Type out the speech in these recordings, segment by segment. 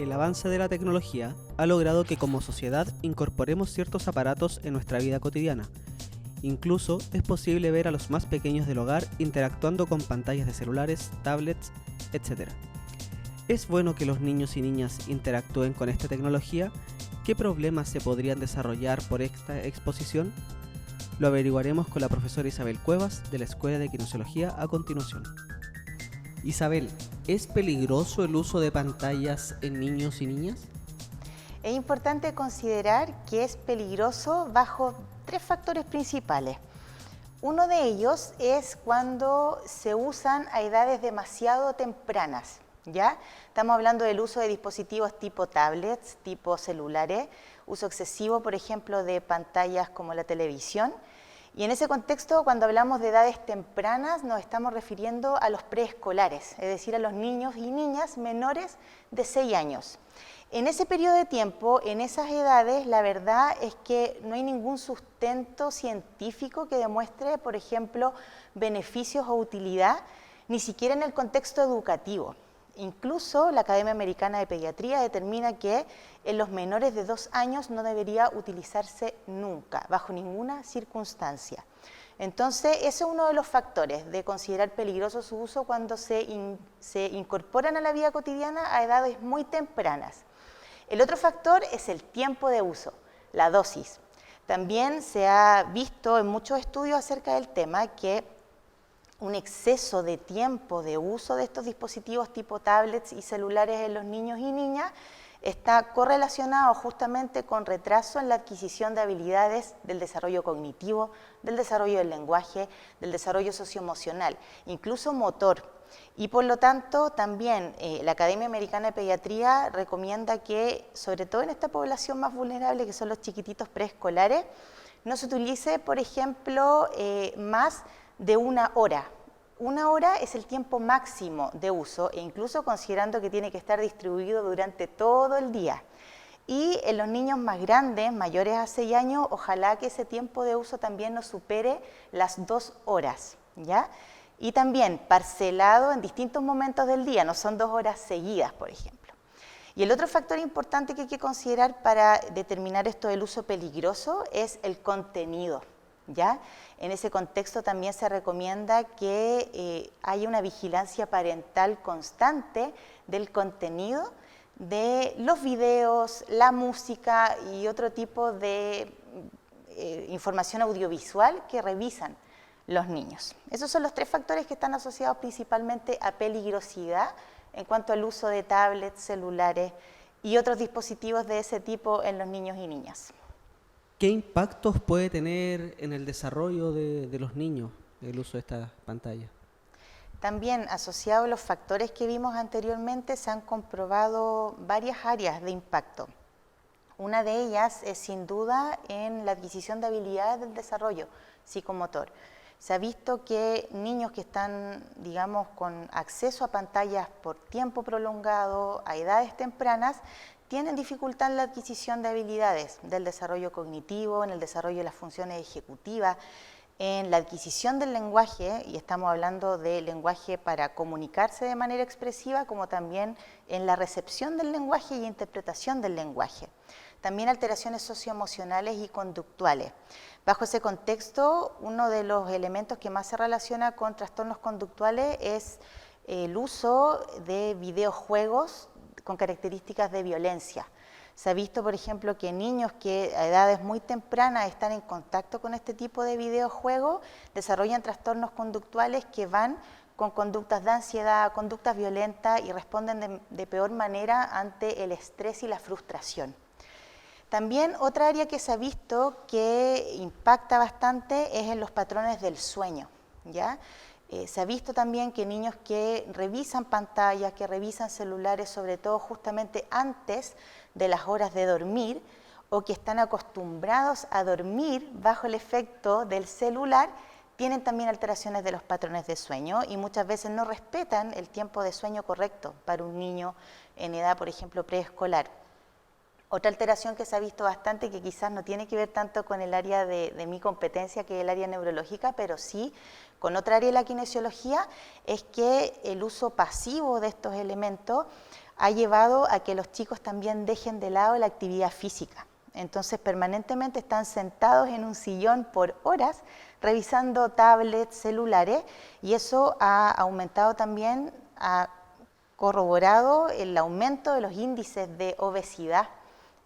El avance de la tecnología ha logrado que como sociedad incorporemos ciertos aparatos en nuestra vida cotidiana. Incluso es posible ver a los más pequeños del hogar interactuando con pantallas de celulares, tablets, etc. ¿Es bueno que los niños y niñas interactúen con esta tecnología? ¿Qué problemas se podrían desarrollar por esta exposición? Lo averiguaremos con la profesora Isabel Cuevas de la Escuela de Kinesiología a continuación. Isabel, ¿es peligroso el uso de pantallas en niños y niñas? Es importante considerar que es peligroso bajo 3 factores principales. Uno de ellos es cuando se usan a edades demasiado tempranas, ¿ya? Estamos hablando del uso de dispositivos tipo tablets, tipo celulares, uso excesivo, por ejemplo, de pantallas como la televisión. Y en ese contexto, cuando hablamos de edades tempranas, nos estamos refiriendo a los preescolares, es decir, a los niños y niñas menores de 6 años. En ese periodo de tiempo, en esas edades, la verdad es que no hay ningún sustento científico que demuestre, por ejemplo, beneficios o utilidad, ni siquiera en el contexto educativo. Incluso la Academia Americana de Pediatría determina que en los menores de 2 años no debería utilizarse nunca, bajo ninguna circunstancia. Entonces, ese es uno de los factores de considerar peligroso su uso cuando se incorporan a la vida cotidiana a edades muy tempranas. El otro factor es el tiempo de uso, la dosis. También se ha visto en muchos estudios acerca del tema que un exceso de tiempo de uso de estos dispositivos tipo tablets y celulares en los niños y niñas está correlacionado justamente con retraso en la adquisición de habilidades del desarrollo cognitivo, del desarrollo del lenguaje, del desarrollo socioemocional, incluso motor. Y por lo tanto, también la Academia Americana de Pediatría recomienda que, sobre todo en esta población más vulnerable, que son los chiquititos preescolares, no se utilice, por ejemplo, más de 1 hora. 1 hora es el tiempo máximo de uso, e incluso considerando que tiene que estar distribuido durante todo el día. Y en los niños más grandes, mayores a 6 años, ojalá que ese tiempo de uso también no supere las 2 horas, ¿ya? Y también parcelado en distintos momentos del día, no son 2 horas seguidas, por ejemplo. Y el otro factor importante que hay que considerar para determinar esto del uso peligroso es el contenido, ¿ya? En ese contexto también se recomienda que haya una vigilancia parental constante del contenido de los videos, la música y otro tipo de información audiovisual que revisan los niños. Esos son los 3 factores que están asociados principalmente a peligrosidad en cuanto al uso de tablets, celulares y otros dispositivos de ese tipo en los niños y niñas. ¿Qué impactos puede tener en el desarrollo de los niños el uso de estas pantallas? También asociado a los factores que vimos anteriormente se han comprobado varias áreas de impacto. Una de ellas es sin duda en la adquisición de habilidades del desarrollo psicomotor. Se ha visto que niños que están, digamos, con acceso a pantallas por tiempo prolongado, a edades tempranas, tienen dificultad en la adquisición de habilidades del desarrollo cognitivo, en el desarrollo de las funciones ejecutivas, en la adquisición del lenguaje, y estamos hablando de lenguaje para comunicarse de manera expresiva, como también en la recepción del lenguaje y interpretación del lenguaje. También alteraciones socioemocionales y conductuales. Bajo ese contexto, uno de los elementos que más se relaciona con trastornos conductuales es el uso de videojuegos con características de violencia. Se ha visto, por ejemplo, que niños que a edades muy tempranas están en contacto con este tipo de videojuegos desarrollan trastornos conductuales que van con conductas de ansiedad, conductas violentas y responden de peor manera ante el estrés y la frustración. También otra área que se ha visto que impacta bastante es en los patrones del sueño, ¿ya? Se ha visto también que niños que revisan pantallas, que revisan celulares, sobre todo justamente antes de las horas de dormir, o que están acostumbrados a dormir bajo el efecto del celular, tienen también alteraciones de los patrones de sueño y muchas veces no respetan el tiempo de sueño correcto para un niño en edad, por ejemplo, preescolar. Otra alteración que se ha visto bastante, que quizás no tiene que ver tanto con el área de mi competencia, que es el área neurológica, pero sí con otra área de la kinesiología, es que el uso pasivo de estos elementos ha llevado a que los chicos también dejen de lado la actividad física. Entonces permanentemente están sentados en un sillón por horas revisando tablets, celulares, y eso ha aumentado también, ha corroborado el aumento de los índices de obesidad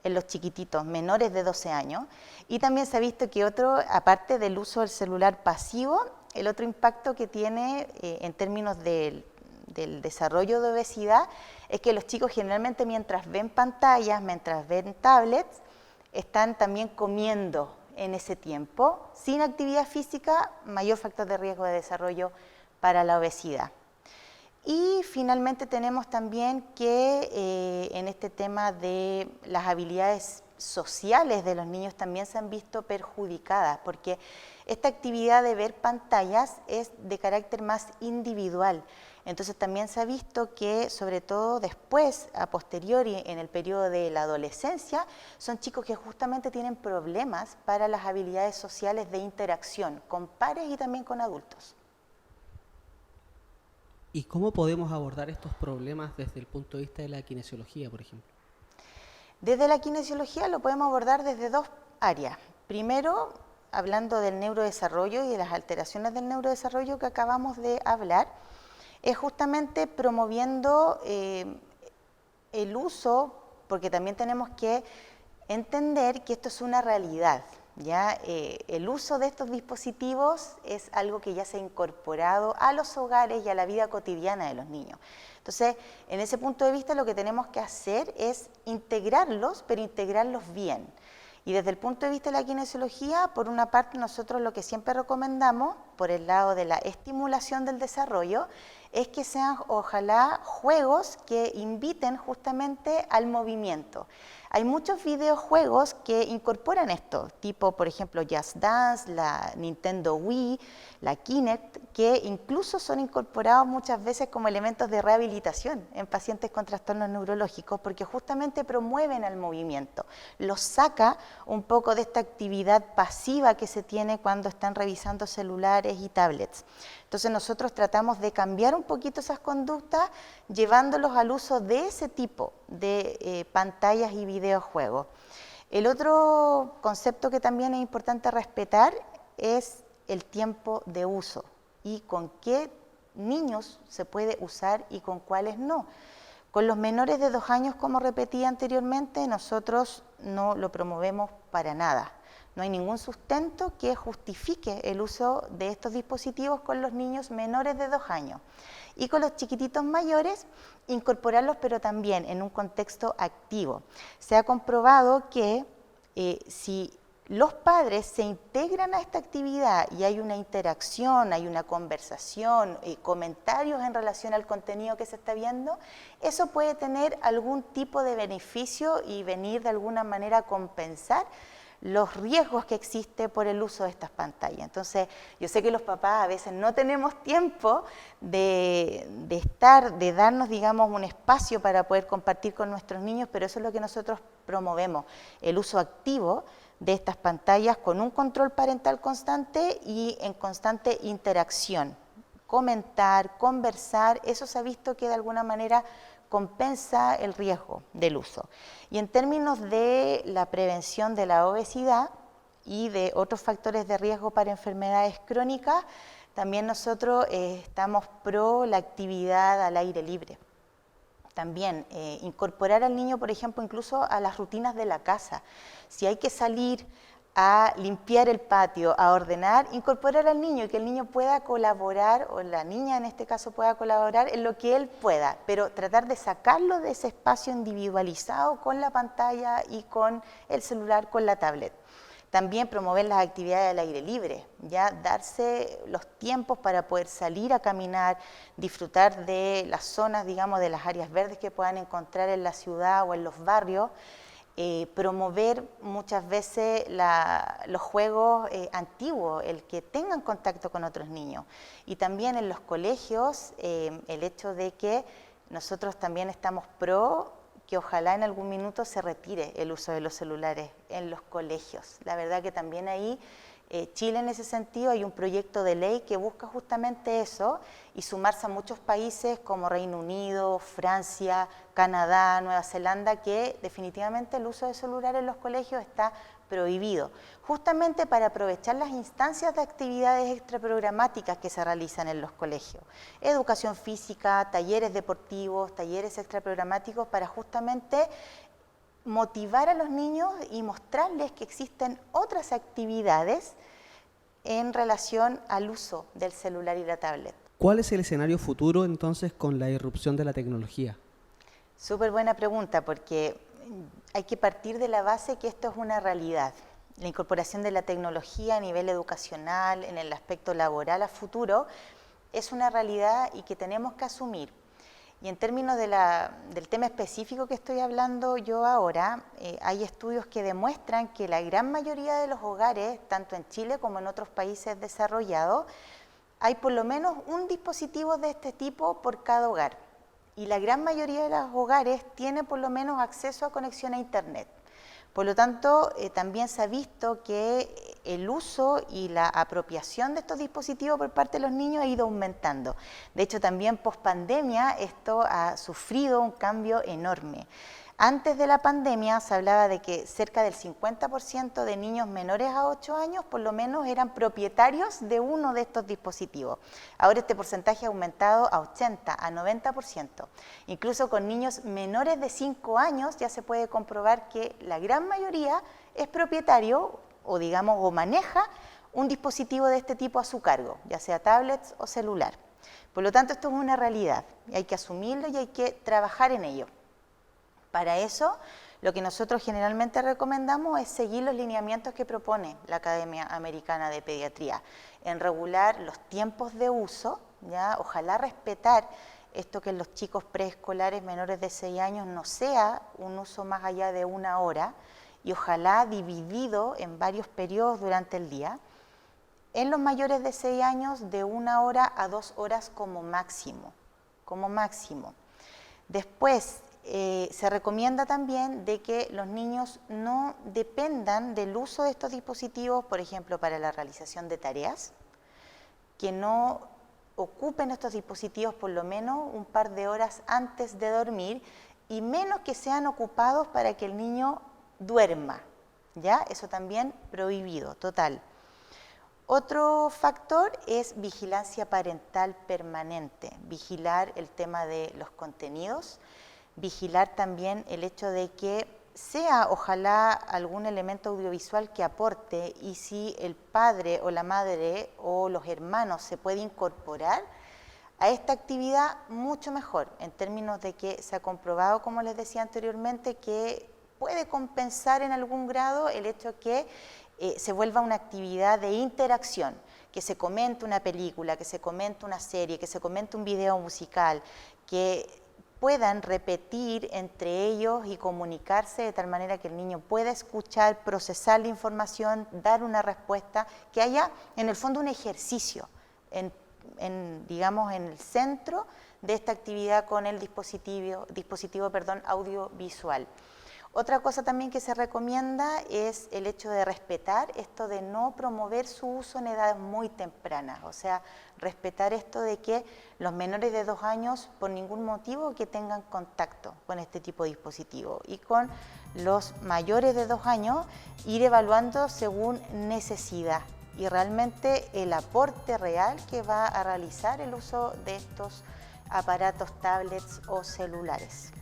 en los chiquititos menores de 12 años. Y también se ha visto que aparte del uso del celular pasivo, el otro impacto que tiene en términos del desarrollo de obesidad es que los chicos generalmente mientras ven pantallas, mientras ven tablets, están también comiendo en ese tiempo. Sin actividad física, mayor factor de riesgo de desarrollo para la obesidad. Y finalmente tenemos también que en este tema de las habilidades sociales de los niños también se han visto perjudicadas, porque esta actividad de ver pantallas es de carácter más individual. Entonces también se ha visto que, sobre todo después, a posteriori, en el periodo de la adolescencia, son chicos que justamente tienen problemas para las habilidades sociales de interacción con pares y también con adultos. ¿Y cómo podemos abordar estos problemas desde el punto de vista de la kinesiología, por ejemplo? Desde la kinesiología lo podemos abordar desde dos áreas. Primero, hablando del neurodesarrollo y de las alteraciones del neurodesarrollo que acabamos de hablar, es justamente promoviendo el uso, porque también tenemos que entender que esto es una realidad. ¿Ya? El uso de estos dispositivos es algo que ya se ha incorporado a los hogares y a la vida cotidiana de los niños. Entonces, en ese punto de vista lo que tenemos que hacer es integrarlos, pero integrarlos bien. Y desde el punto de vista de la kinesiología, por una parte nosotros lo que siempre recomendamos, por el lado de la estimulación del desarrollo, es que sean ojalá juegos que inviten justamente al movimiento. Hay muchos videojuegos que incorporan esto, tipo por ejemplo Just Dance, la Nintendo Wii, la Kinect, que incluso son incorporados muchas veces como elementos de rehabilitación en pacientes con trastornos neurológicos, porque justamente promueven al movimiento, los saca un poco de esta actividad pasiva que se tiene cuando están revisando celulares y tablets. Entonces nosotros tratamos de cambiar un poquito esas conductas llevándolos al uso de ese tipo de pantallas y videojuegos. El otro concepto que también es importante respetar es el tiempo de uso y con qué niños se puede usar y con cuáles no. Con los menores de 2 años, como repetí anteriormente, nosotros no lo promovemos para nada. No hay ningún sustento que justifique el uso de estos dispositivos con los niños menores de 2 años. Y con los chiquititos mayores, incorporarlos, pero también en un contexto activo. Se ha comprobado que si los padres se integran a esta actividad y hay una interacción, hay una conversación, comentarios en relación al contenido que se está viendo, eso puede tener algún tipo de beneficio y venir de alguna manera a compensar los riesgos que existe por el uso de estas pantallas. Entonces, yo sé que los papás a veces no tenemos tiempo de darnos, digamos, un espacio para poder compartir con nuestros niños, pero eso es lo que nosotros promovemos, el uso activo de estas pantallas con un control parental constante y en constante interacción. Comentar, conversar, eso se ha visto que de alguna manera compensa el riesgo del uso. Y en términos de la prevención de la obesidad y de otros factores de riesgo para enfermedades crónicas, también nosotros estamos pro la actividad al aire libre. También incorporar al niño, por ejemplo, incluso a las rutinas de la casa. Si hay que salir a limpiar el patio, a ordenar, incorporar al niño y que el niño pueda colaborar, o la niña en este caso pueda colaborar en lo que él pueda, pero tratar de sacarlo de ese espacio individualizado con la pantalla y con el celular, con la tablet. También promover las actividades al aire libre, ya darse los tiempos para poder salir a caminar, disfrutar de las zonas, digamos, de las áreas verdes que puedan encontrar en la ciudad o en los barrios. Promover muchas veces los juegos antiguos, el que tengan contacto con otros niños. Y también en los colegios, el hecho de que nosotros también estamos pro que ojalá en algún minuto se retire el uso de los celulares en los colegios. La verdad que también ahí Chile en ese sentido hay un proyecto de ley que busca justamente eso y sumarse a muchos países como Reino Unido, Francia, Canadá, Nueva Zelanda, que definitivamente el uso de celular en los colegios está prohibido, justamente para aprovechar las instancias de actividades extraprogramáticas que se realizan en los colegios. Educación física, talleres deportivos, talleres extraprogramáticos para justamente motivar a los niños y mostrarles que existen otras actividades en relación al uso del celular y la tablet. ¿Cuál es el escenario futuro entonces con la irrupción de la tecnología? Súper buena pregunta, porque hay que partir de la base que esto es una realidad. La incorporación de la tecnología a nivel educacional, en el aspecto laboral a futuro, es una realidad y que tenemos que asumir. Y en términos del tema específico que estoy hablando yo ahora, hay estudios que demuestran que la gran mayoría de los hogares, tanto en Chile como en otros países desarrollados, hay por lo menos un dispositivo de este tipo por cada hogar. Y la gran mayoría de los hogares tiene por lo menos acceso a conexión a Internet. Por lo tanto, también se ha visto que el uso y la apropiación de estos dispositivos por parte de los niños ha ido aumentando. De hecho, también post-pandemia esto ha sufrido un cambio enorme. Antes de la pandemia se hablaba de que cerca del 50% de niños menores a 8 años por lo menos eran propietarios de uno de estos dispositivos. Ahora este porcentaje ha aumentado a 80, a 90%. Incluso con niños menores de 5 años ya se puede comprobar que la gran mayoría es propietario o digamos o maneja un dispositivo de este tipo a su cargo, ya sea tablets o celular. Por lo tanto, esto es una realidad y hay que asumirlo y hay que trabajar en ello. Para eso, lo que nosotros generalmente recomendamos es seguir los lineamientos que propone la Academia Americana de Pediatría, en regular los tiempos de uso, ¿ya? Ojalá respetar esto que en los chicos preescolares menores de 6 años no sea un uso más allá de 1 hora y ojalá dividido en varios periodos durante el día. En los mayores de 6 años de 1 hora a 2 horas como máximo, Después, se recomienda también de que los niños no dependan del uso de estos dispositivos, por ejemplo, para la realización de tareas, que no ocupen estos dispositivos por lo menos un par de horas antes de dormir y menos que sean ocupados para que el niño duerma, ¿ya? Eso también prohibido, total. Otro factor es vigilancia parental permanente, vigilar el tema de los contenidos, vigilar también el hecho de que sea ojalá algún elemento audiovisual que aporte y si el padre o la madre o los hermanos se puede incorporar a esta actividad mucho mejor, en términos de que se ha comprobado, como les decía anteriormente, que puede compensar en algún grado el hecho que se vuelva una actividad de interacción, que se comente una película, que se comente una serie, que se comente un video musical, que puedan repetir entre ellos y comunicarse de tal manera que el niño pueda escuchar, procesar la información, dar una respuesta, que haya en el fondo un ejercicio, digamos, en el centro de esta actividad con el dispositivo audiovisual. Otra cosa también que se recomienda es el hecho de respetar esto de no promover su uso en edades muy tempranas, o sea, respetar esto de que los menores de 2 años por ningún motivo que tengan contacto con este tipo de dispositivo y con los mayores de 2 años ir evaluando según necesidad y realmente el aporte real que va a realizar el uso de estos aparatos, tablets o celulares.